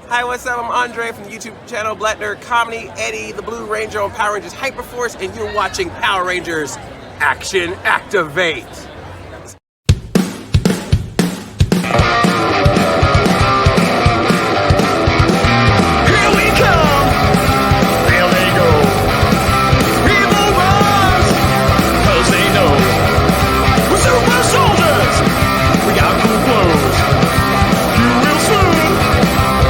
Hi, what's up? I'm Andre from the YouTube channel Blattner Comedy, Eddie, the Blue Ranger on Power Rangers Hyperforce, and you're watching Power Rangers Action Activate. Here we come! There they go. People rise, 'cause they know we're super soldiers. We got cool clothes. You will soon.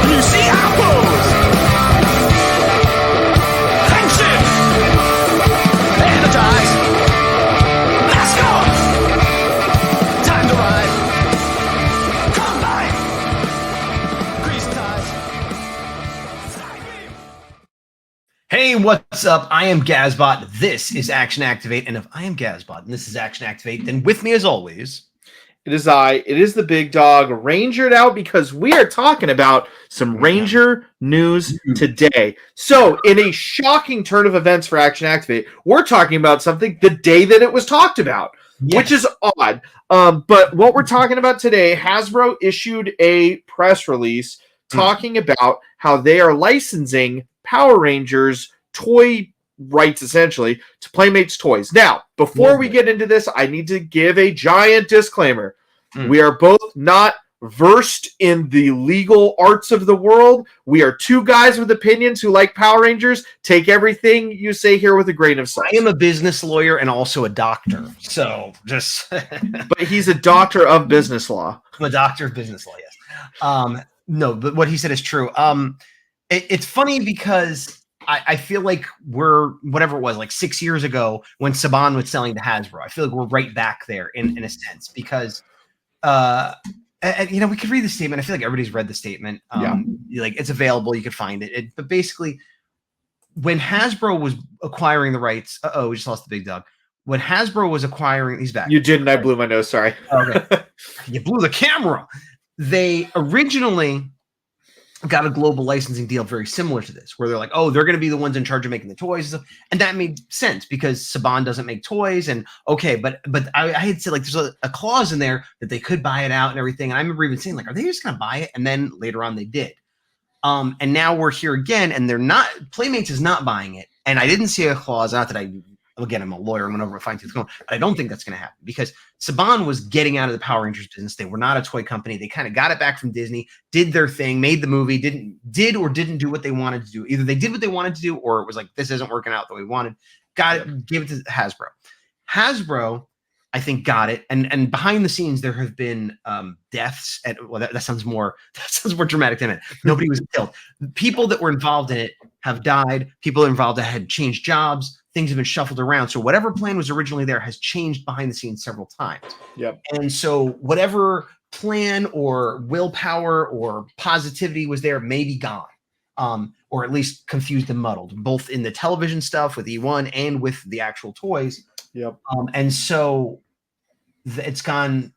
You see our pose. Tension. Energize. Mask on. Time to ride. Combine. Grease ties. Hey, what's up? I am Gazbot. This is Action Activate. And if I am Gazbot and this is Action Activate, then with me as always, it is the big dog, Rangered Out, because we are talking about some Ranger news today. So, in a shocking turn of events for Action Activate, we're talking about something the day that it was talked about, which is odd. But what we're talking about today, Hasbro issued a press release talking about how they are licensing Power Rangers toy rights, essentially, to Playmates toys. Now, before we get into this, I need to give a giant disclaimer. We are both not versed in the legal arts of the world. We are two guys with opinions who like Power Rangers. Take everything you say here with a grain of salt. I am a business lawyer and also a doctor. So just but he's a doctor of business law. I'm a doctor of business law, yes. No, but what he said is true. It's funny because I feel like we're, whatever it was, like 6 years ago when Saban was selling to Hasbro. I feel like we're right back there in a sense because, we could read the statement. I feel like everybody's read the statement. Like it's available. You could find it. But basically, when Hasbro was acquiring the rights, we just lost the big dog. When Hasbro was acquiring, he's back. You didn't. I blew my nose. Sorry. Okay. You blew the camera. They originally got a global licensing deal very similar to this, where they're like, oh, they're going to be the ones in charge of making the toys. And that made sense because Saban doesn't make toys. And okay, but I had said, like, there's a clause in there that they could buy it out and everything. And I remember even saying, like, are they just going to buy it? And then later on they did. And now we're here again, and they're not, Playmates is not buying it. And I didn't see a clause, not that again, I'm a lawyer, I'm going over a fine tooth comb, but I don't think that's going to happen because Saban was getting out of the Power Rangers business. They were not a toy company. They kind of got it back from Disney, did their thing, made the movie, didn't do what they wanted to do. Either they did what they wanted to do, or it was like, this isn't working out the way we wanted. Got it, gave it to Hasbro. Hasbro, I think, got it. And behind the scenes, there have been deaths. That sounds more dramatic than it. Nobody was killed. People that were involved in it have died. People involved that had changed jobs. Things have been shuffled around. So whatever plan was originally there has changed behind the scenes several times. Yep. And so whatever plan or willpower or positivity was there may be gone, or at least confused and muddled, both in the television stuff with E1 and with the actual toys. Yep. And so it's gone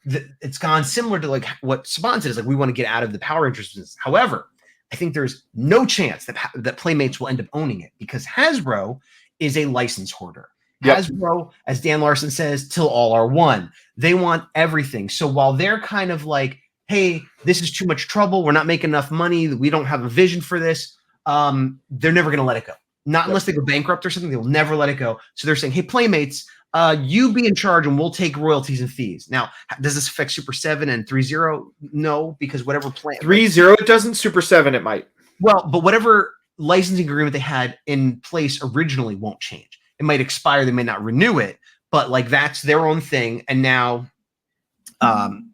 similar to like what Saban said, is like, we want to get out of the Power Rangers business. However, I think there's no chance that Playmates will end up owning it because Hasbro is a license hoarder. Yep. Hasbro, as Dan Larson says, till all are one. They want everything. So while they're kind of like, hey, this is too much trouble, we're not making enough money, we don't have a vision for this, they're never going to let it go. Not unless they go bankrupt or something, they'll never let it go. So they're saying, hey, Playmates, you be in charge and we'll take royalties and fees. Now, does this affect Super 7 and 3-0? No, because whatever plan 3-0 it doesn't. Super 7 it might. Well, but whatever licensing agreement they had in place originally won't change. It might expire, they may not renew it, but like that's their own thing. And now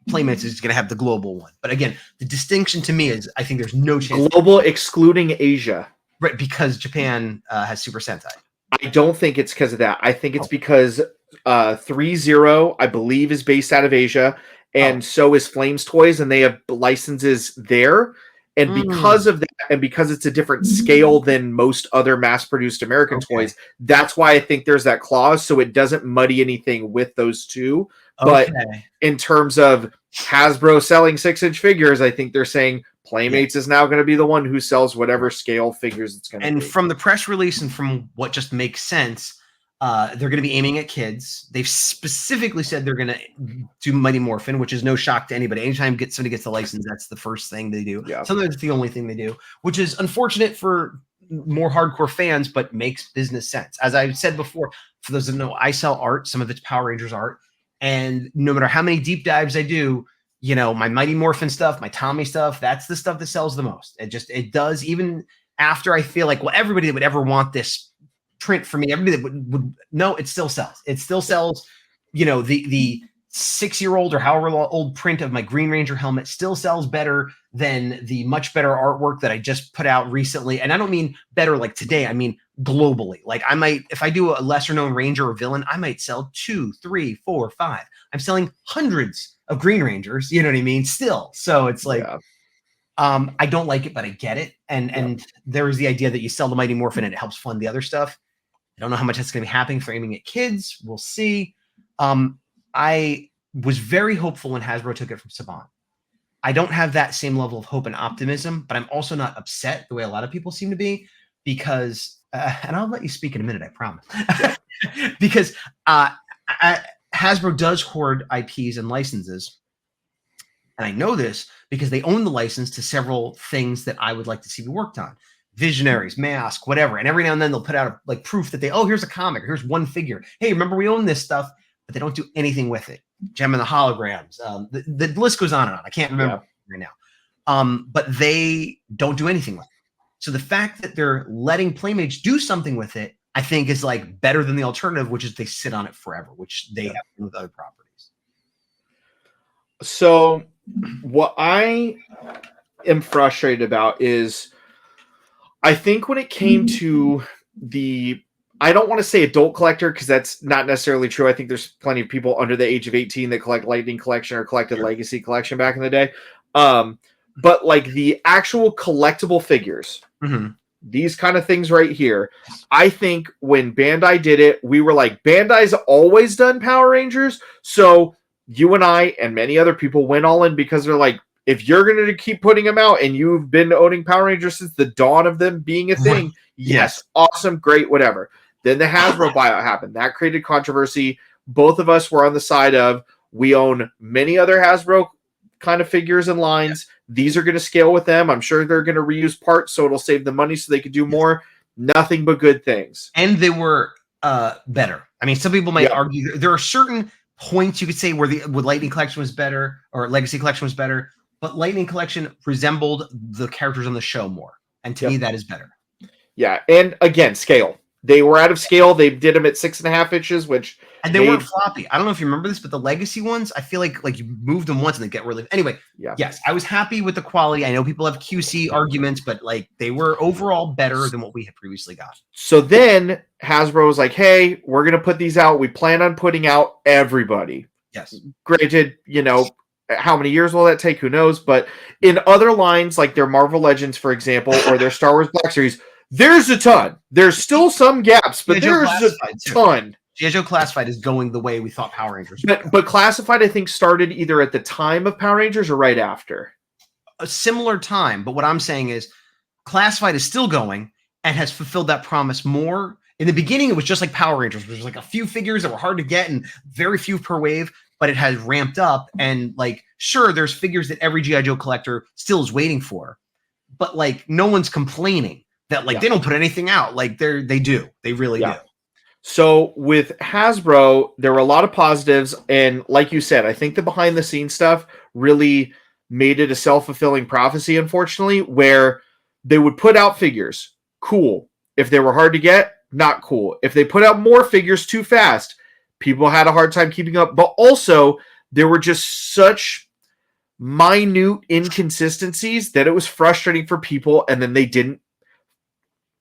Playmates is going to have the global one. But again, the distinction to me is I think there's no chance. Global excluding Asia. Right, because Japan has Super Sentai. I don't think it's because of that. I think it's because 3-0, I believe, is based out of Asia, and so is Flames Toys, and they have licenses there. And because of that, and because it's a different scale than most other mass-produced American toys, that's why I think there's that clause, so it doesn't muddy anything with those two. But in terms of Hasbro selling 6-inch figures, I think they're saying Playmates is now going to be the one who sells whatever scale figures it's going to be. And from the press release and from what just makes sense, They're going to be aiming at kids. They've specifically said they're going to do Mighty Morphin, which is no shock to anybody. Anytime somebody gets the license, that's the first thing they do. Yeah. Sometimes it's the only thing they do, which is unfortunate for more hardcore fans, but makes business sense. As I said before, for those that know, I sell art. Some of it's Power Rangers art. And no matter how many deep dives I do, my Mighty Morphin stuff, my Tommy stuff, that's the stuff that sells the most. It does, even after I feel like, well, everybody that would ever want this print for me, everybody that would no, it still sells. It still sells. The 6-year-old or however old print of my Green Ranger helmet still sells better than the much better artwork that I just put out recently. And I don't mean better like today. I mean globally. Like I might, if I do a lesser known Ranger or villain, I might sell 2, 3, 4, 5. I'm selling hundreds of Green Rangers. You know what I mean? Still. So it's like, I don't like it, but I get it. And there is the idea that you sell the Mighty Morphin and it helps fund the other stuff. I don't know how much that's going to be happening for aiming at kids. We'll see. I was very hopeful when Hasbro took it from Saban. I don't have that same level of hope and optimism, but I'm also not upset the way a lot of people seem to be because, and I'll let you speak in a minute, I promise. Because Hasbro does hoard IPs and licenses. And I know this because they own the license to several things that I would like to see be worked on. Visionaries, Mask, whatever. And every now and then they'll put out proof that here's a comic, here's one figure. Hey, remember we own this stuff, but they don't do anything with it. Gem and the Holograms. The list goes on and on. I can't remember right now. But they don't do anything with it. So the fact that they're letting Playmates do something with it, I think is like better than the alternative, which is they sit on it forever, which they have with other properties. So what I am frustrated about is I think when it came to I don't want to say adult collector because that's not necessarily true. I think there's plenty of people under the age of 18 that collect Lightning Collection or collected Legacy Collection back in the day. But like the actual collectible figures, these kind of things right here, I think when Bandai did it, we were like, Bandai's always done Power Rangers. So you and I and many other people went all in because they're like, if you're going to keep putting them out and you've been owning Power Rangers since the dawn of them being a thing, yes, awesome, great, whatever. Then the Hasbro buyout happened. That created controversy. Both of us were on the side of we own many other Hasbro kind of figures and lines. These are going to scale with them. I'm sure they're going to reuse parts so it'll save them money so they could do more. Nothing but good things. And they were better. I mean, some people might argue there are certain points you could say where the Lightning Collection was better or Legacy Collection was better, but Lightning Collection resembled the characters on the show more. And to me, that is better. Yeah. And again, scale. They were out of scale. They did them at 6.5 inches, which and they weren't floppy. I don't know if you remember this, but the Legacy ones, I feel like you moved them once and they get really. Anyway, yes, I was happy with the quality. I know people have QC arguments, but like they were overall better than what we had previously got. So then Hasbro was like, "Hey, we're gonna put these out. We plan on putting out everybody." Yes. Granted, how many years will that take? Who knows? But in other lines, like their Marvel Legends, for example, or their Star Wars Black Series. There's a ton. There's still some gaps, but there's a ton. G.I. Joe Classified is going the way we thought Power Rangers would. But Classified, I think, started either at the time of Power Rangers or right after. A similar time, but what I'm saying is Classified is still going and has fulfilled that promise more. In the beginning, it was just like Power Rangers. There was like a few figures that were hard to get and very few per wave, but it has ramped up. And like, sure, there's figures that every G.I. Joe collector still is waiting for, but like no one's complaining that they don't put anything out. Like they do. They really do. So with Hasbro, there were a lot of positives. And like you said, I think the behind the scenes stuff really made it a self-fulfilling prophecy, unfortunately, where they would put out figures. Cool. If they were hard to get, not cool. If they put out more figures too fast, people had a hard time keeping up. But also, there were just such minute inconsistencies that it was frustrating for people. And then they didn't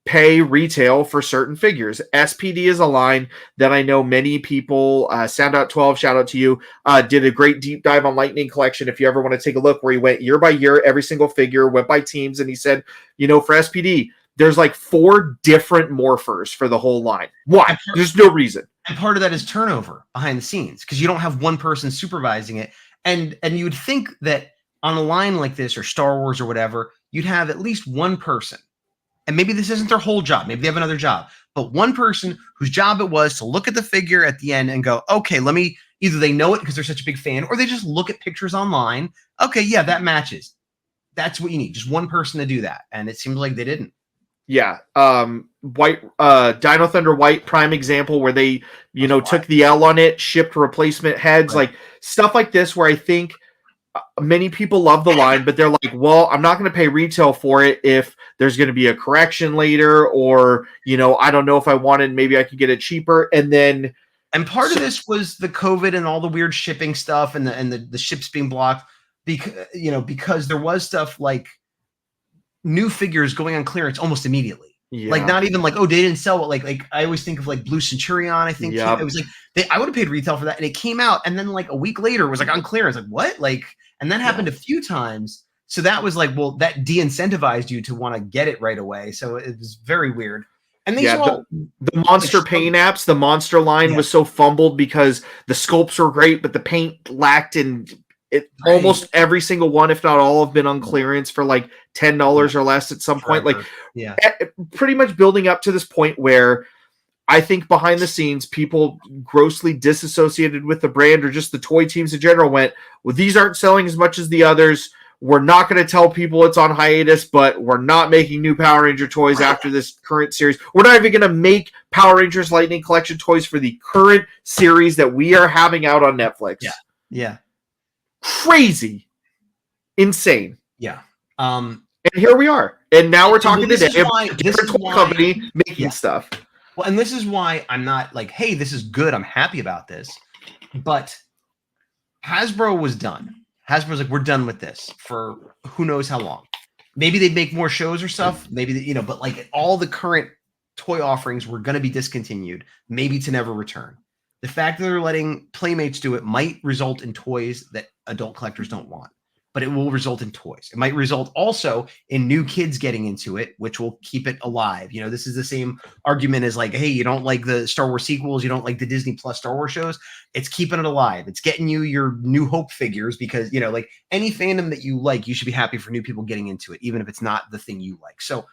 pay retail for certain figures. SPD is a line that I know many people, Soundout12, shout out to you, did a great deep dive on Lightning Collection. If you ever want to take a look, where he went year by year, every single figure, went by teams, and he said, for SPD, there's like 4 different morphers for the whole line. Why? There's no reason. And part of that is turnover behind the scenes because you don't have one person supervising it. And you would think that on a line like this or Star Wars or whatever, you'd have at least one person. And maybe this isn't their whole job. Maybe they have another job. but one person whose job it was to look at the figure at the end and go, okay, let me, either they know it because they're such a big fan, or they just look at pictures online. Okay, yeah, that matches. That's what you need. Just one person to do that. And it seems like they didn't. Yeah. White Dino Thunder White, prime example, where they, took the L on it, shipped replacement heads, Right. like stuff like this, where I think many people love the line, but they're like, well, I'm not going to pay retail for it if there's going to be a correction later, or, I don't know if I wanted, maybe I could get it cheaper. And then, and part of this was the COVID and all the weird shipping stuff and the ships being blocked because there was stuff like new figures going on clearance almost immediately. yeah. Like not even like, oh, they didn't sell it. Like I always think of like Blue Centurion. I think Yep. it was like I would have paid retail for that, and it came out, and then like a week later it was like on clearance. Like what? Like, and that happened a few times. So that was like, well, that de-incentivized you to want to get it right away. So it was very weird. And these all the Monster Paint apps, the Monster line was so fumbled because the sculpts were great, but the paint lacked, and almost every single one, if not all, have been on clearance for like $10 or less at some point. Like, pretty much building up to this point where I think behind the scenes, people grossly disassociated with the brand, or just the toy teams in general went, well, these aren't selling as much as the others. We're not going to tell people it's on hiatus, but we're not making new Power Ranger toys after this current series. We're not even going to make Power Rangers Lightning Collection toys for the current series that we are having out on Netflix. Yeah. Crazy. Insane. Yeah. And here we are. And now we're talking today about a different toy company making stuff. Well, and this is why I'm not like, hey, this is good. I'm happy about this. But Hasbro was done. Hasbro's like, we're done with this for who knows how long. Maybe they'd make more shows or stuff. Maybe, but like all the current toy offerings were going to be discontinued, maybe to never return. The fact that they're letting Playmates do it might result in toys that adult collectors don't want, but it will result in toys. It might result also in new kids getting into it, which will keep it alive. This is the same argument as like, hey, you don't like the Star Wars sequels, you don't like the Disney Plus Star Wars shows. It's keeping it alive. It's getting you your New Hope figures because, like any fandom that you like, you should be happy for new people getting into it, even if it's not the thing you like. So,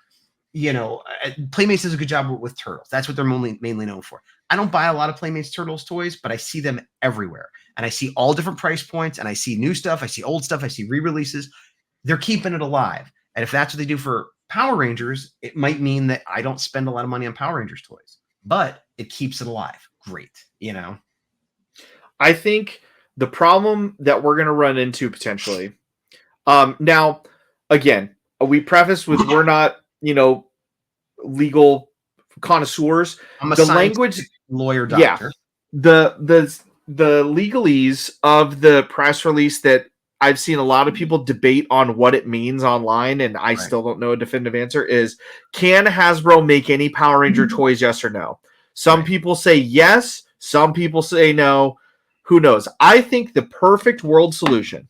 Playmates does a good job with Turtles. That's what they're mainly known for. I don't buy a lot of Playmates Turtles toys, but I see them everywhere. And I see all different price points, and I see new stuff. I see old stuff. I see re-releases. They're keeping it alive. And if that's what they do for Power Rangers, it might mean that I don't spend a lot of money on Power Rangers toys, but it keeps it alive. Great. I think the problem that we're going to run into potentially, now, again, we preface with we're not, legal connoisseurs. I'm a the language lawyer doctor. The legalese of the press release that I've seen a lot of people debate on what it means online, and I still don't know a definitive answer, is can Hasbro make any Power Ranger toys, yes or no? Some people say yes, some people say no. Who knows? I think the perfect world solution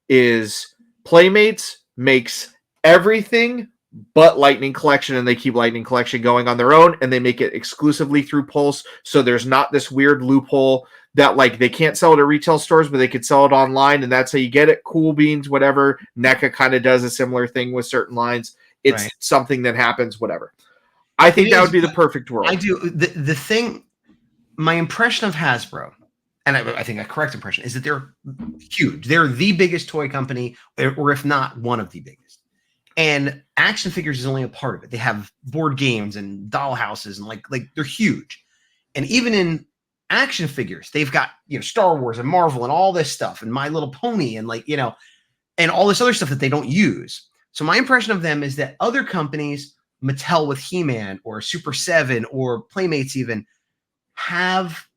is Playmates makes everything but Lightning Collection, and they keep Lightning Collection going on their own, and they make it exclusively through Pulse, so there's not this weird loophole that like they can't sell it at retail stores, but they could sell it online, and that's how you get it. Cool Beans, whatever. NECA kind of does a similar thing with certain lines. It's something that happens, whatever. I think that would be the perfect world. I do. The thing, my impression of Hasbro, and I think a correct impression, is that they're huge. They're the biggest toy company, or if not one of the biggest. And action figures is only a part of it. They have board games and doll houses, and like they're huge. And even in action figures, they've got Star Wars and Marvel and all this stuff, and My Little Pony, and and all this other stuff that they don't use. So my impression of them is that other companies, Mattel with He-Man or Super 7 or Playmates even, have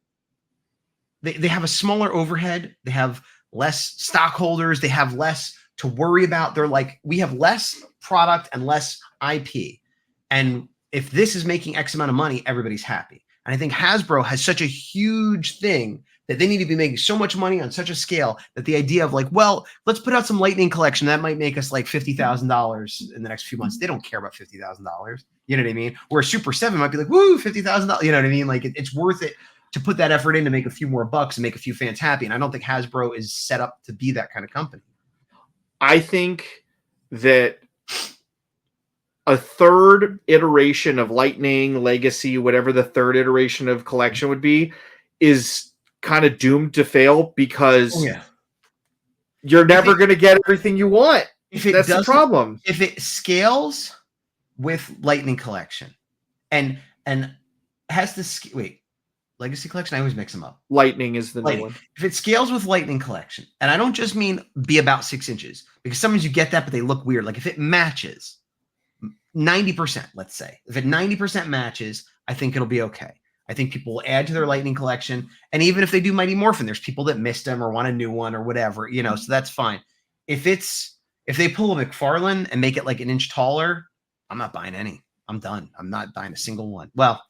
they have a smaller overhead. They have less stockholders. They have less to worry about. They're like, we have less product and less IP. And if this is making X amount of money, everybody's happy. And I think Hasbro has such a huge thing that they need to be making so much money on such a scale that the idea of like, well, let's put out some Lightning Collection that might make us like $50,000 in the next few months. They don't care about $50,000. You know what I mean? Where Super 7 might be like, woo, $50,000. You know what I mean? Like it's worth it to put that effort in to make a few more bucks and make a few fans happy. And I don't think Hasbro is set up to be that kind of company. I think that a third iteration of Lightning, Legacy, whatever the third iteration of collection would be, is kind of doomed to fail because you're never going to get everything you want. That's the problem. If it scales with Lightning Collection and has the Legacy Collection, I always mix them up. Lightning is the new one. If it scales with Lightning Collection, and I don't just mean be about 6 inches, because sometimes you get that, but they look weird. Like if it matches 90%, let's say, if it 90% matches, I think it'll be okay. I think people will add to their Lightning Collection, and even if they do Mighty Morphin, there's people that missed them or want a new one or whatever, so that's fine. If they pull a McFarlane and make it like an inch taller, I'm not buying any. I'm done. I'm not buying a single one. Well,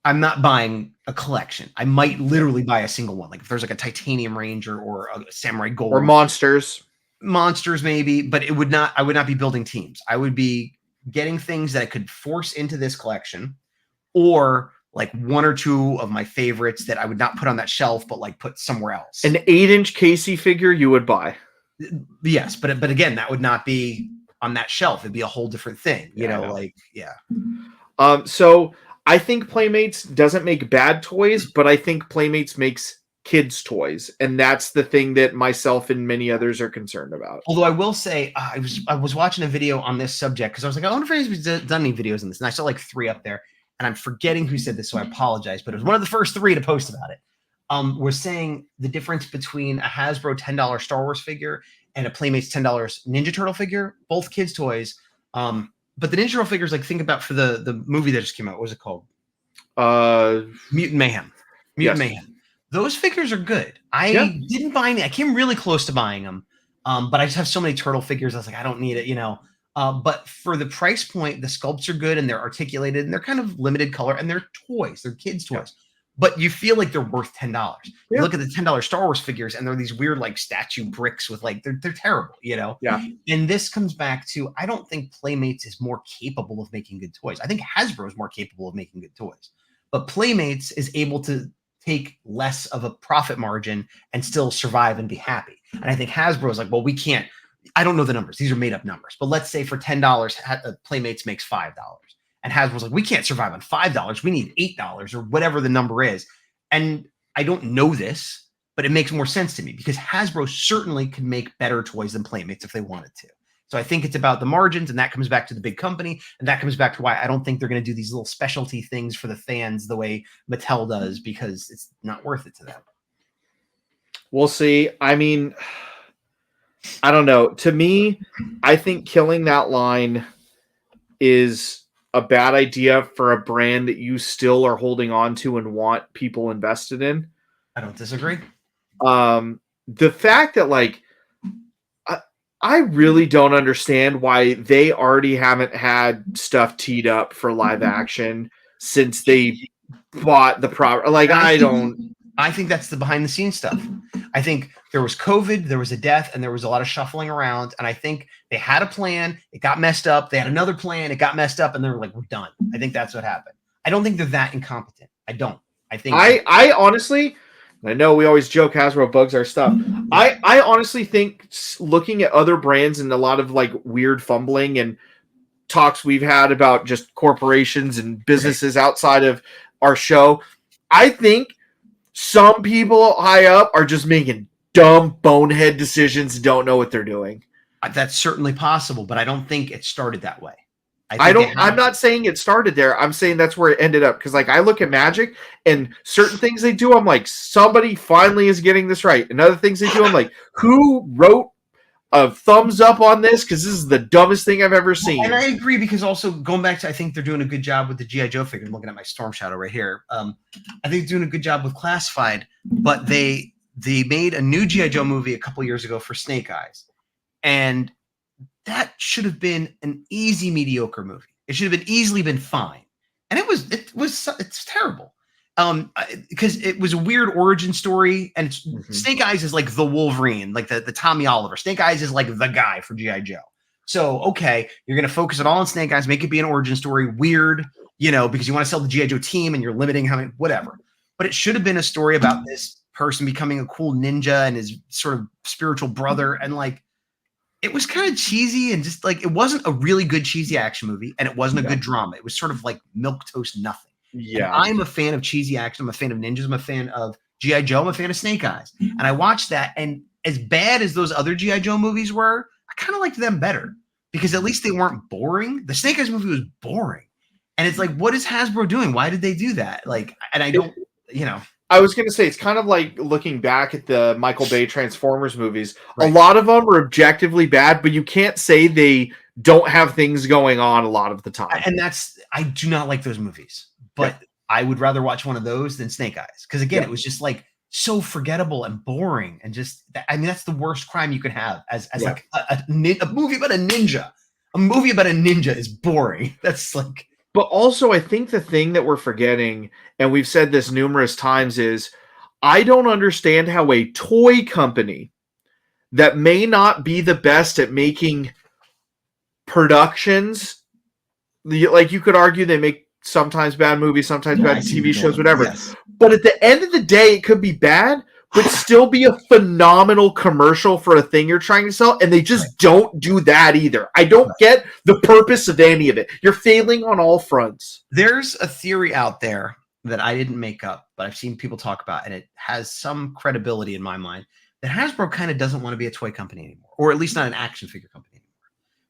I'm not buying a collection. I might literally buy a single one. Like if there's like a Titanium Ranger or a Samurai Gold or monsters maybe, but I would not be building teams. I would be getting things that I could force into this collection, or like one or two of my favorites that I would not put on that shelf, but like put somewhere else. An 8-inch Casey figure you would buy. Yes, but again, that would not be on that shelf. It'd be a whole different thing, So I think Playmates doesn't make bad toys, but I think Playmates makes kids' toys, and that's the thing that myself and many others are concerned about. Although I will say, I was watching a video on this subject because I was like, I wonder if anybody's done any videos on this, and I saw like 3 up there, and I'm forgetting who said this, so I apologize, but it was one of the first 3 to post about it. Was saying the difference between a Hasbro $10 Star Wars figure and a Playmates $10 Ninja Turtle figure, both kids' toys. But the Ninja Turtle figures, like think about for the movie that just came out, what was it called? Mutant Mayhem. Mayhem. Those figures are good. I didn't buy any. I came really close to buying them, but I just have so many turtle figures. I was like, I don't need it, But for the price point, the sculpts are good and they're articulated and they're kind of limited color and they're toys. They're kids' toys. But you feel like they're worth $10. You look at the $10 Star Wars figures, and they're these weird like statue bricks with like they're terrible, Yeah. And this comes back to, I don't think Playmates is more capable of making good toys. I think Hasbro is more capable of making good toys. But Playmates is able to take less of a profit margin and still survive and be happy. And I think Hasbro is like, well, we can't. I don't know the numbers; these are made up numbers. But let's say for $10, Playmates makes $5. And Hasbro's like, we can't survive on $5. We need $8 or whatever the number is. And I don't know this, but it makes more sense to me because Hasbro certainly could make better toys than Playmates if they wanted to. So I think it's about the margins, and that comes back to the big company. And that comes back to why I don't think they're going to do these little specialty things for the fans the way Mattel does, because it's not worth it to them. We'll see. I mean, I don't know. To me, I think killing that line is a bad idea for a brand that you still are holding on to and want people invested in. I don't disagree. The fact that like, I really don't understand why they already haven't had stuff teed up for live action since they bought the property. Like, I think that's the behind the scenes stuff. I think there was COVID, there was a death, and there was a lot of shuffling around. And I think they had a plan. It got messed up. They had another plan. It got messed up. And they were like, we're done. I think that's what happened. I don't think they're that incompetent. I don't. I think I honestly, I know we always joke Hasbro bugs our stuff. I honestly think looking at other brands and a lot of like weird fumbling and talks we've had about just corporations and businesses outside of our show, I think some people high up are just making dumb bonehead decisions and don't know what they're doing. That's certainly possible, but I don't think it started that way. I'm not saying it started there. I'm saying that's where it ended up. Because like I look at Magic and certain things they do, I'm like, somebody finally is getting this right. And other things they do, I'm like, who wrote a thumbs up on this? Because this is the dumbest thing I've ever seen. And I agree, because also going back to, I think they're doing a good job with the G.I. Joe figure. I'm looking at my Storm Shadow right here. I think they're doing a good job with Classified, but they made a new G.I. Joe movie a couple years ago for Snake Eyes. And that should have been an easy, mediocre movie. It should have easily been fine. And it's terrible. Because it was a weird origin story, and Snake Eyes is like the Wolverine, like the Tommy Oliver. Snake Eyes is like the guy for G.I. Joe. So, okay, you're going to focus it all on Snake Eyes, make it be an origin story, weird, because you want to sell the G.I. Joe team and you're limiting how many, whatever. But it should have been a story about this person becoming a cool ninja and his sort of spiritual brother. And like, it was kind of cheesy and just like it wasn't a really good cheesy action movie, and it wasn't a good drama. It was sort of like milquetoast nothing. And I'm a fan of cheesy action. I'm a fan of ninjas. I'm a fan of G.I. Joe. I'm a fan of Snake Eyes. And I watched that, and as bad as those other G.I. Joe movies were, I kind of liked them better because at least they weren't boring. The Snake Eyes movie was boring. And it's like, what is Hasbro doing? Why did they do that? Like, and I don't, I was going to say, it's kind of like looking back at the Michael Bay Transformers movies. Right. A lot of them are objectively bad, but you can't say they don't have things going on a lot of the time. And I do not like those movies, but I would rather watch one of those than Snake Eyes. Because again, it was just like so forgettable and boring. And just, I mean, that's the worst crime you could have as like a movie about a ninja. A movie about a ninja is boring. That's like... But also, I think the thing that we're forgetting, and we've said this numerous times, is I don't understand how a toy company that may not be the best at making productions, like you could argue they make sometimes bad movies, sometimes bad TV shows, whatever. Yes. But at the end of the day, it could be bad, but still be a phenomenal commercial for a thing you're trying to sell, and they just don't do that either. I don't get the purpose of any of it. You're failing on all fronts. There's a theory out there that I didn't make up, but I've seen people talk about, and it has some credibility in my mind, that Hasbro kind of doesn't want to be a toy company anymore, or at least not an action figure company anymore.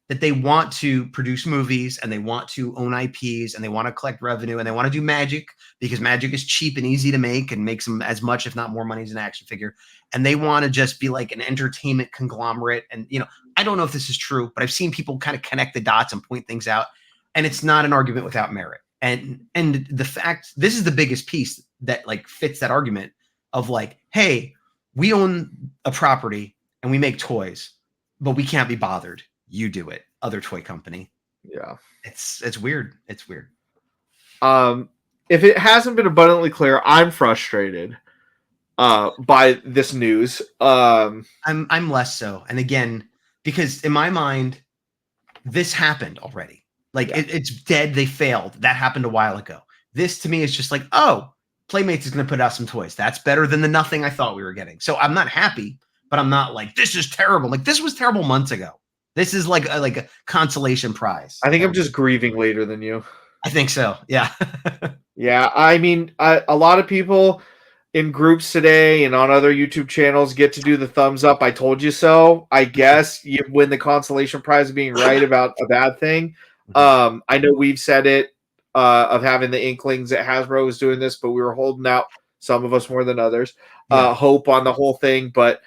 That they want to produce movies, and they want to own IPs, and they want to collect revenue, and they want to do magic because magic is cheap and easy to make and makes them as much, if not more money as an action figure. And they want to just be like an entertainment conglomerate. And, I don't know if this is true, but I've seen people kind of connect the dots and point things out, and it's not an argument without merit. And the fact, this is the biggest piece that like fits that argument of like, hey, we own a property and we make toys, but we can't be bothered. You do it, other toy company. Yeah. It's weird. It's weird. If it hasn't been abundantly clear, I'm frustrated by this news. I'm less so. And again, because in my mind, this happened already. Like it's dead. They failed. That happened a while ago. This to me is just like, oh, Playmates is going to put out some toys. That's better than the nothing I thought we were getting. So I'm not happy, but I'm not like, this is terrible. Like this was terrible months ago. This is like a consolation prize. I think I'm just grieving later than you. I think so. Yeah. Yeah. I mean, a lot of people in groups today and on other YouTube channels get to do the thumbs up. I told you so. I guess you win the consolation prize of being right about a bad thing. I know we've said it of having the inklings that Hasbro was doing this, but we were holding out, some of us more than others, hope on the whole thing. But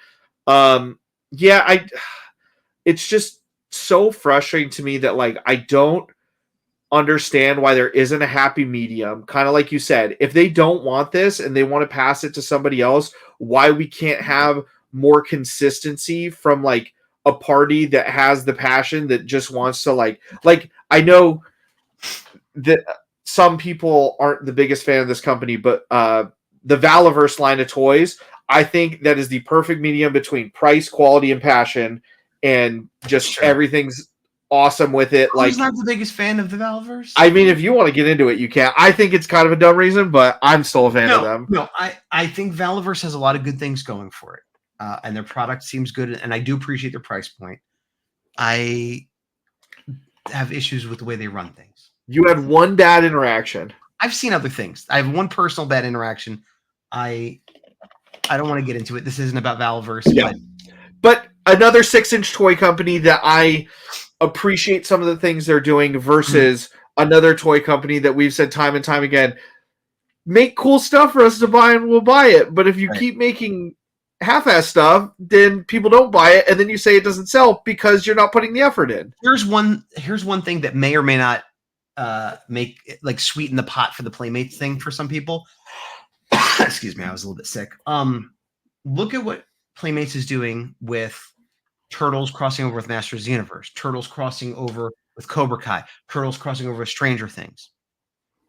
it's just so frustrating to me that like I don't understand why there isn't a happy medium. Kind of like you said, if they don't want this and they want to pass it to somebody else, why we can't have more consistency from like a party that has the passion that just wants to like I know that some people aren't the biggest fan of this company, but the Valaverse line of toys, I think that is the perfect medium between price, quality, and passion, and just everything's awesome with it. Who's not the biggest fan of the Valaverse? I mean, if you want to get into it, you can. I think it's kind of a dumb reason, but I'm still a fan of them. No, I think Valaverse has a lot of good things going for it. And their product seems good, and I do appreciate their price point. I have issues with the way they run things. You had one bad interaction. I've seen other things. I have one personal bad interaction. I don't want to get into it. This isn't about Valaverse. Yeah. But another 6-inch toy company that I appreciate some of the things they're doing versus another toy company that we've said time and time again, make cool stuff for us to buy and we'll buy it. But if you keep making half-ass stuff, then people don't buy it, and then you say it doesn't sell because you're not putting the effort in. Here's one thing that may or may not make like sweeten the pot for the Playmates thing for some people. Excuse me, I was a little bit sick. Look at what Playmates is doing with Turtles crossing over with Masters of the Universe, Turtles crossing over with Cobra Kai, Turtles crossing over with Stranger Things.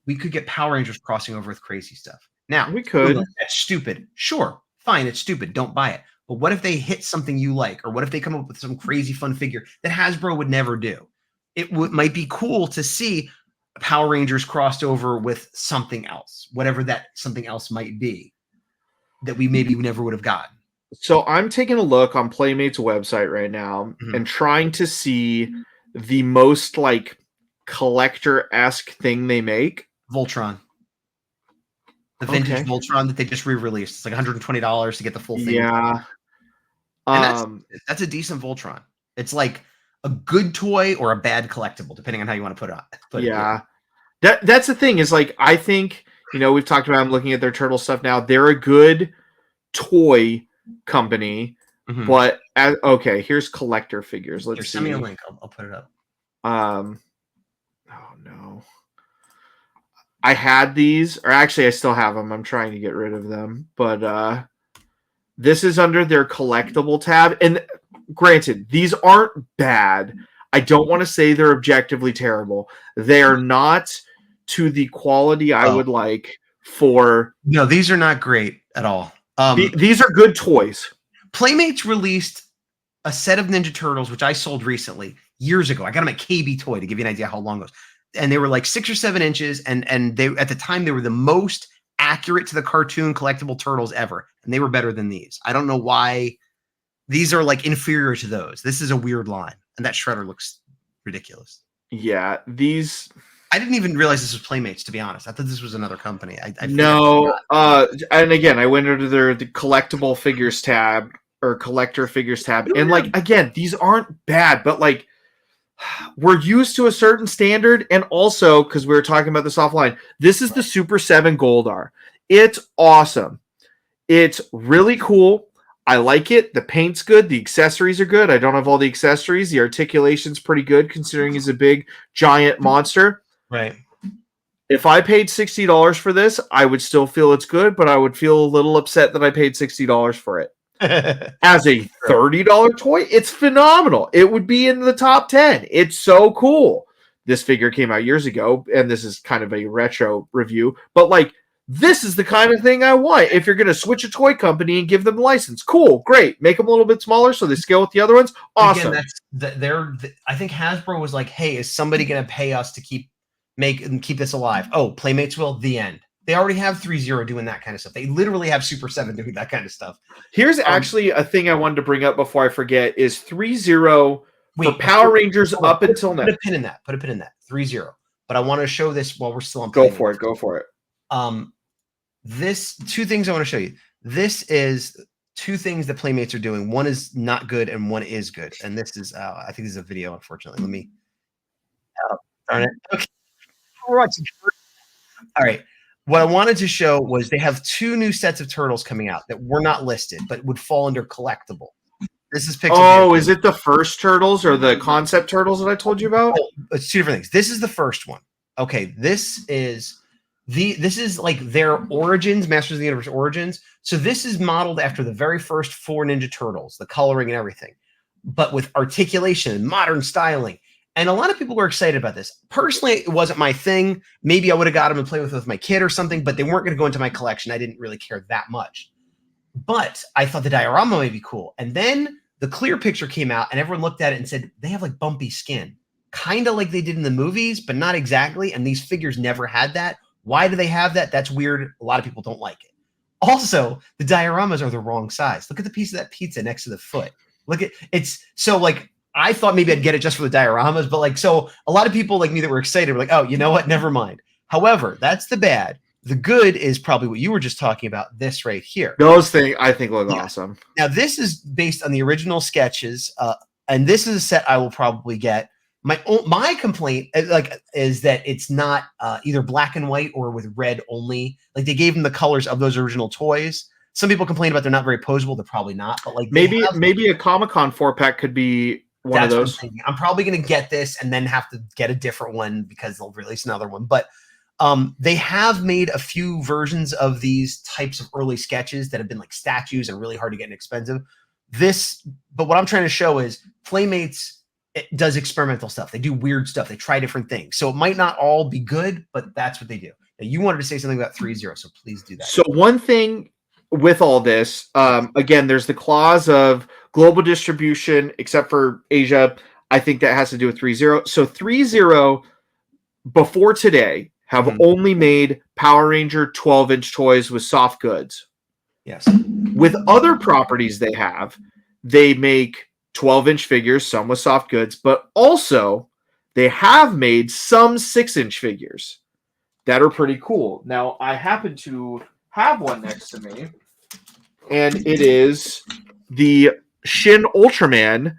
We could get Power Rangers crossing over with crazy stuff. Now, we could. That's stupid. Sure, fine, it's stupid. Don't buy it. But what if they hit something you like? Or what if they come up with some crazy fun figure that Hasbro would never do? It might be cool to see Power Rangers crossed over with something else, whatever that something else might be, that we maybe never would have gotten. So I'm taking a look on Playmates website right now Mhm. and trying to see the most like collector-esque thing they make. Voltron. The vintage Okay. Voltron that they just re-released. It's like $120 to get the full thing. Yeah. And Um, that's a decent Voltron. It's like a good toy or a bad collectible, depending on how you want to put it. yeah. That's the thing is like I think, we've talked about I'm looking at their turtle stuff now. They're a good toy company, Mhm. but okay, here's collector figures. Let's Here, see. send me a link. I'll put it up. Oh no. I had these, or actually I still have them. I'm trying to get rid of them, but this is under their collectible tab. And granted, these aren't bad. I don't want to say they're objectively terrible. They are not to the quality I would like for. No, these are not great at all. These are good toys. Playmates released a set of Ninja Turtles, which I sold recently, years ago. I got them at KB Toy to give you an idea how long it was. And they were like 6 or 7 inches, and they at the time they were the most accurate to the cartoon collectible turtles ever, and they were better than these. I don't know why these are like inferior to those. This is a weird line, and that Shredder looks ridiculous. Yeah, these. I didn't even realize this was Playmates, to be honest. I thought this was another company. No, and again, I went into the collectible figures tab or collector figures tab, and like again, these aren't bad, but like we're used to a certain standard, and also because we were talking about this offline, this is the Super 7 Goldar. It's awesome. It's really cool. I like it. The paint's good. The accessories are good. I don't have all the accessories. The articulation's pretty good considering he's a big giant monster. Right. If I paid $60 for this, I would still feel it's good, but I would feel a little upset that I paid $60 for it. As a $30 toy, it's phenomenal. It would be in the top 10. It's so cool. This figure came out years ago, and this is kind of a retro review, but like this is the kind of thing I want. If you're going to switch a toy company and give them a license, cool, great. Make them a little bit smaller so they scale with the other ones. Awesome. Again, I think Hasbro was like, "Hey, is somebody going to pay us to keep this alive?" Oh, Playmates will. The end. They already have 3-0 doing that kind of stuff. They literally have Super 7 doing that kind of stuff. Here's actually a thing I wanted to bring up before I forget is 3-0 for Power Rangers up until now. Put a pin in that. 3-0. But I want to show this while we're still on Go for it. Go for it. This 2 things I want to show you. This is 2 things that Playmates are doing. One is not good and one is good. And this is I think this is a video, unfortunately. Let me darn it. Okay. We're watching. All right. What I wanted to show was they have 2 new sets of turtles coming out that were not listed, but would fall under collectible. This is Pixel. Oh, is it the first turtles or the concept turtles that I told you about? Oh, it's 2 different things. This is the first one. Okay, this is like their origins, Masters of the Universe origins. So this is modeled after the very first 4 Ninja Turtles, the coloring and everything, but with articulation and modern styling. And a lot of people were excited about this. Personally, it wasn't my thing. Maybe I would have got them and played with my kid or something, but they weren't going to go into my collection. I didn't really care that much. But I thought the diorama may be cool. And then the clear picture came out and everyone looked at it and said, they have like bumpy skin, kind of like they did in the movies, but not exactly. And these figures never had that. Why do they have that? That's weird. A lot of people don't like it. Also, the dioramas are the wrong size. Look at the piece of that pizza next to the foot. Look at it's so like I thought maybe I'd get it just for the dioramas, but like so a lot of people like me that were excited were like, oh, you know what? Never mind. However, that's the bad. The good is probably what you were just talking about. This right here. Those things I think look awesome. Now this is based on the original sketches, and this is a set I will probably get. My complaint is that it's not either black and white or with red only. Like they gave them the colors of those original toys. Some people complain about they're not very posable. They're probably not, but like maybe a Comic-Con 4-pack could be one of those. I'm probably going to get this and then have to get a different one because they'll release another one. But they have made a few versions of these types of early sketches that have been like statues and really hard to get and expensive. But what I'm trying to show is Playmates does experimental stuff. They do weird stuff. They try different things. So it might not all be good, but that's what they do. Now, you wanted to say something about 3-0, so please do that. So one thing with all this, again, there's the clause of global distribution, except for Asia. I think that has to do with 3-0. So 3-0 before today have only made Power Ranger 12-inch toys with soft goods. Yes. With other properties they make 12-inch figures, some with soft goods, but also they have made some 6-inch figures that are pretty cool. Now, I happen to have one next to me, and it is the Shin Ultraman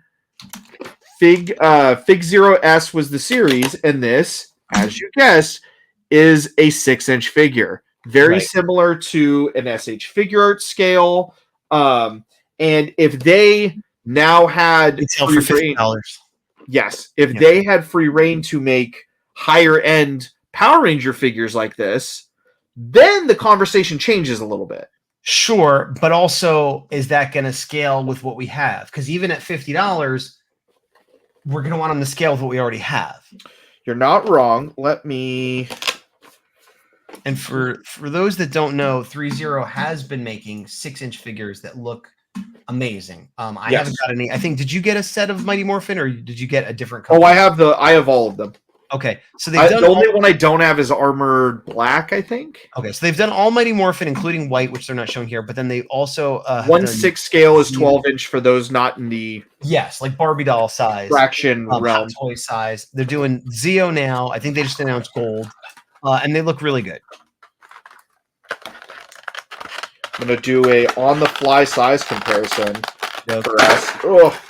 Fig Zero S was the series, and this, as you guessed, is a 6-inch figure. Very similar to an SH Figure Art scale. And if they now had It's for $50. Yes, if they had free reign to make higher end Power Ranger figures like this, then the conversation changes a little bit. Sure, but also, is that going to scale with what we have? Because even at $50, we're going to want them to scale with what we already have. You're not wrong. Let me. And for those that don't know, 3-0 has been making 6-inch figures that look amazing. I haven't got any. I think, did you get a set of Mighty Morphin, or did you get a different company? Oh, I have all of them. Okay, so they've done the only one I don't have is Armored Black, I think. Okay, so they've done all Mighty Morphin, including white, which they're not showing here. But then they also 1/6 scale is 12-inch for those not in the like Barbie doll size, fraction realm, hot toy size. They're doing Zeo now. I think they just announced gold, and they look really good. I'm gonna do a on-the-fly size comparison for us. Oh.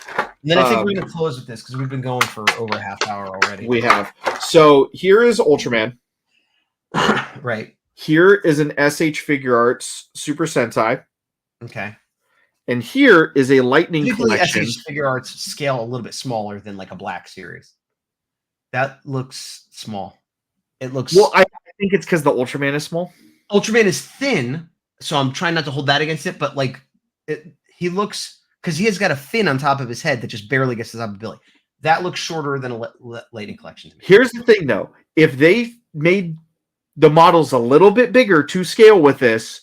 And then I think we're going to close with this because we've been going for over a half hour already. We have. So here is Ultraman. Right. Here is an SH Figure Arts Super Sentai. Okay. And here is a Lightning Collection. SH Figure Arts scale a little bit smaller than like a Black series. That looks small. It looks. Well, I think it's because the Ultraman is small. Ultraman is thin, so I'm trying not to hold that against it. But like, he looks. Because he has got a fin on top of his head that just barely gets to the top of the belly. That looks shorter than a Lightning Collection to me. Here's the thing, though. If they made the models a little bit bigger to scale with this.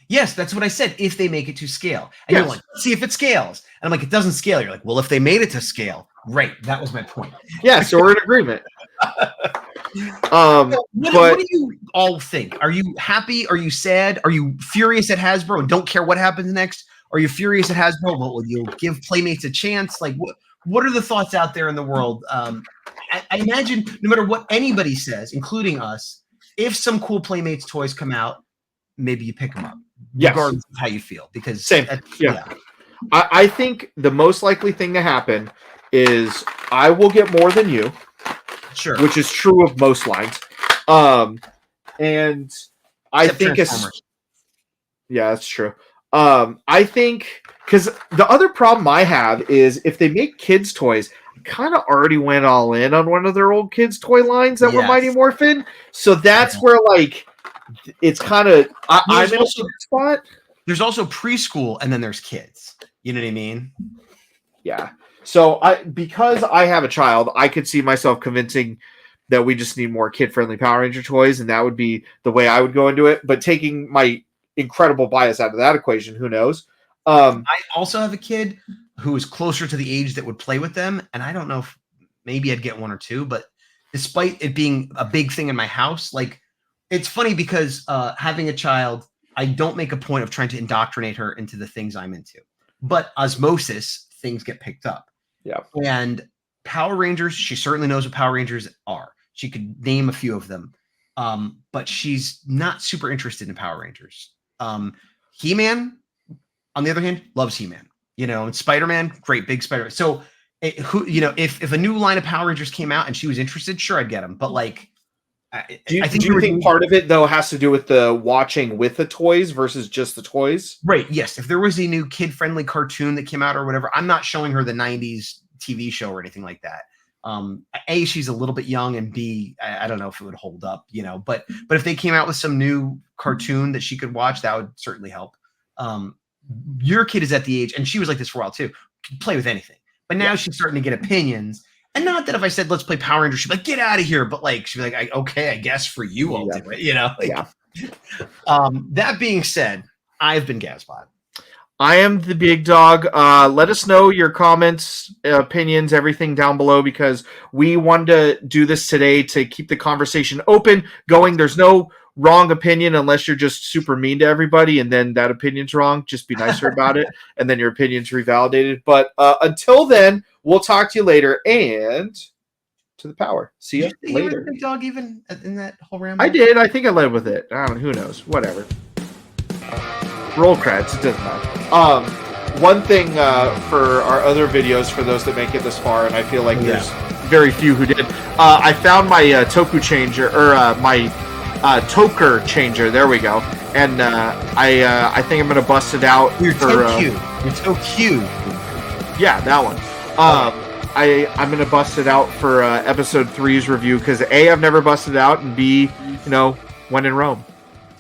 Yes, that's what I said. If they make it to scale. And you're like, see if it scales. And I'm like, it doesn't scale. You're like, well, if they made it to scale. Right. That was my point. Yeah, so we're in agreement. What do you all think? Are you happy? Are you sad? Are you furious at Hasbro and don't care what happens next? Are you furious at Hasbro? Well, will you give Playmates a chance? Like, what are the thoughts out there in the world? I imagine no matter what anybody says, including us, if some cool Playmates toys come out, maybe you pick them up, regardless of how you feel. Because I think the most likely thing to happen is I will get more than you. Sure. Which is true of most lines. And I think that's true. I think because the other problem I have is if they make kids' toys, I kind of already went all in on one of their old kids' toy lines that were Mighty Morphin. So that's where like it's kind of I'm in a spot. There's also preschool and then there's kids. You know what I mean? Yeah. So because I have a child, I could see myself convincing that we just need more kid-friendly Power Ranger toys, and that would be the way I would go into it. But taking my incredible bias out of that equation, who knows? I also have a kid who is closer to the age that would play with them, and I don't know if maybe I'd get one or two, but despite it being a big thing in my house, like it's funny because having a child, I don't make a point of trying to indoctrinate her into the things I'm into, but osmosis, things get picked up. Yeah. And Power Rangers, she certainly knows what Power Rangers are. She could name a few of them, but she's not super interested in Power Rangers. He-Man, on the other hand, loves He-Man. You know, and Spider-Man, great big Spider-Man. So, if a new line of Power Rangers came out and she was interested, sure, I'd get them. But like, do you think part of it though has to do with the watching with the toys versus just the toys? Right. Yes. If there was a new kid-friendly cartoon that came out or whatever, I'm not showing her the '90s TV show or anything like that. A, she's a little bit young, and B, I don't know if it would hold up, you know, but if they came out with some new cartoon that she could watch, that would certainly help. Your kid is at the age, and she was like this for a while too, could play with anything, but now she's starting to get opinions. And not that if I said, let's play Power Rangers, she'd be like, get out of here. But like, she'd be like, okay, I guess for you, I'll do it, you know? Like, that being said, I've been Gazbot. I am the big dog. Let us know your comments, opinions, everything down below, because we wanted to do this today to keep the conversation open, going. There's no wrong opinion unless you're just super mean to everybody, and then that opinion's wrong. Just be nicer about it, and then your opinion's revalidated. But until then, we'll talk to you later, and to the power. See you Did you were later. the big dog even in that whole ramble? I did. I think I led with it. I don't know. Who knows? Whatever. Roll credits. It doesn't matter. One thing for our other videos, for those that make it this far, and I feel like there's very few who did. I found my Toku changer, or my Toker changer. There we go. And I think I'm gonna bust it out. You're so cute. You're so cute. Yeah, that one. I'm gonna bust it out for episode 3's review because A, I've never busted it out, and B, when in Rome.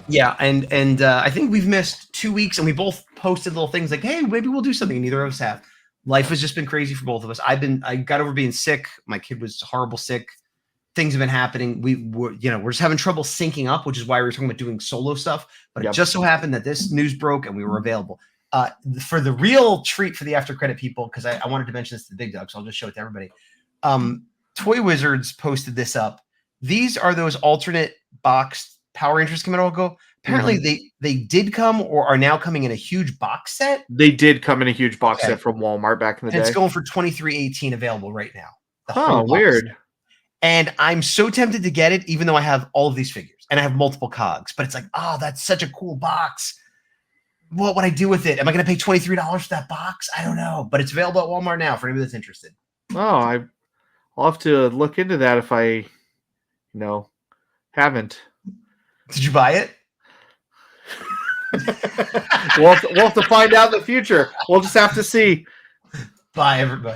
Yeah, and I think we've missed 2 weeks, and we both posted little things like, "Hey, maybe we'll do something." And neither of us have. Life has just been crazy for both of us. I got over being sick. My kid was horrible sick. Things have been happening. We're just having trouble syncing up, which is why we were talking about doing solo stuff. But It just so happened that this news broke and we were available. For the real treat for the after credit people, because I wanted to mention this to the big dog, so I'll just show it to everybody. Toy Wizards posted this up. These are those alternate boxed Power Rangers Commando logo. Apparently they did come or are now coming in a huge box set. They did come in a huge box set from Walmart back in the day. It's going for $23.18 available right now. Oh, weird. Set. And I'm so tempted to get it, even though I have all of these figures and I have multiple cogs. But it's like, oh, that's such a cool box. What would I do with it? Am I going to pay $23 for that box? I don't know. But it's available at Walmart now for anybody that's interested. Oh, I'll have to look into that if I, haven't. Did you buy it? We'll have to find out in the future. We'll just have to see. Bye, everybody.